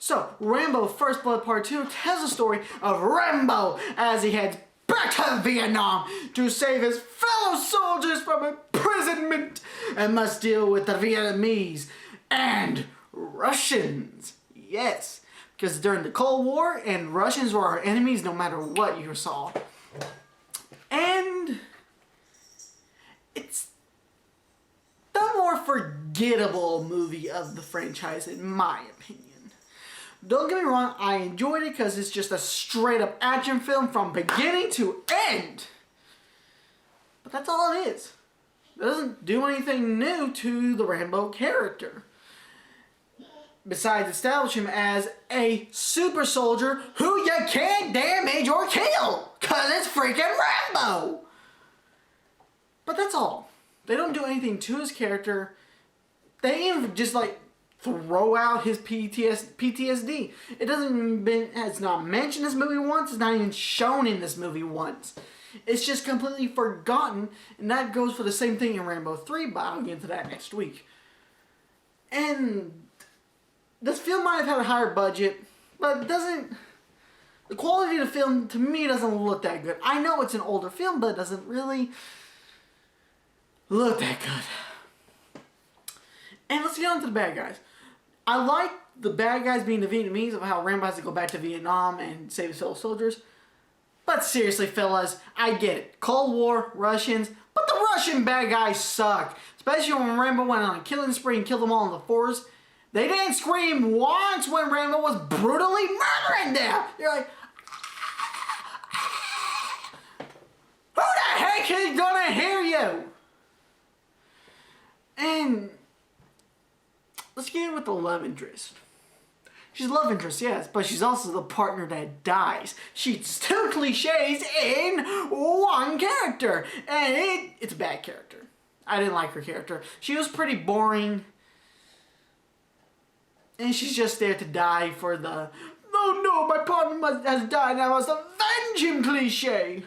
So, Rambo First Blood Part 2 tells the story of Rambo as he heads back to Vietnam to save his fellow soldiers from imprisonment and must deal with the Vietnamese and Russians. Yes, because during the Cold War, and Russians were our enemies no matter what you saw. And it's the more forgettable movie of the franchise, in my opinion. Don't get me wrong, I enjoyed it because it's just a straight up action film from beginning to end. But that's all it is. It doesn't do anything new to the Rambo character, besides establish him as a super soldier who you can't damage or kill, cause it's freaking Rambo. But that's all. They don't do anything to his character. They even just like throw out his PTSD. It's not mentioned in this movie once. It's not even shown in this movie once. It's just completely forgotten, and that goes for the same thing in Rambo 3, but I'll get into that next week. And this film might have had a higher budget, but the quality of the film, to me, doesn't look that good. I know it's an older film, but it doesn't really look that good. And let's get on to the bad guys. I like the bad guys being the Vietnamese, of how Rambo has to go back to Vietnam and save his fellow soldiers. But seriously, fellas, I get it. Cold War, Russians, but the Russian bad guys suck. Especially when Rambo went on a killing spree and killed them all in the forest. They didn't scream once when Rambo was brutally murdering them. You're like, who the heck is gonna hear you? And let's get in with the love interest. She's a love interest, yes, but she's also the partner that dies. She's two cliches in one character. And it's a bad character. I didn't like her character. She was pretty boring. And she's just there to die for the, oh no, my partner has died and I must avenge him cliche.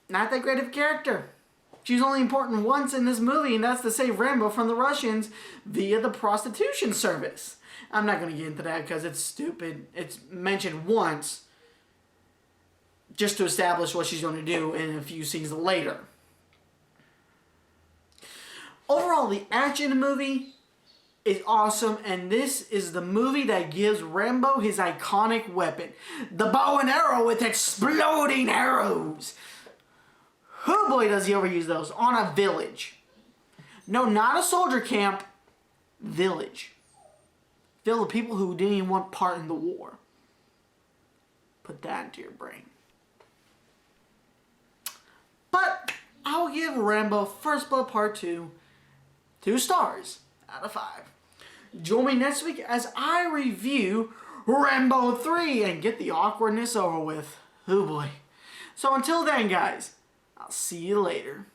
Not that great of a character. She's only important once in this movie, and that's to save Rambo from the Russians via the prostitution service. I'm not going to get into that because it's stupid. It's mentioned once just to establish what she's going to do in a few scenes later. Overall, the action in the movie is awesome, and this is the movie that gives Rambo his iconic weapon, the bow and arrow with exploding arrows. Oh boy, does he overuse those on a village. No, not a soldier camp. Village. Filled with people who didn't even want part in the war. Put that into your brain. But I'll give Rambo First Blood Part 2 2 stars out of 5. Join me next week as I review Rambo 3 and get the awkwardness over with. Oh boy. So until then, guys, I'll see you later.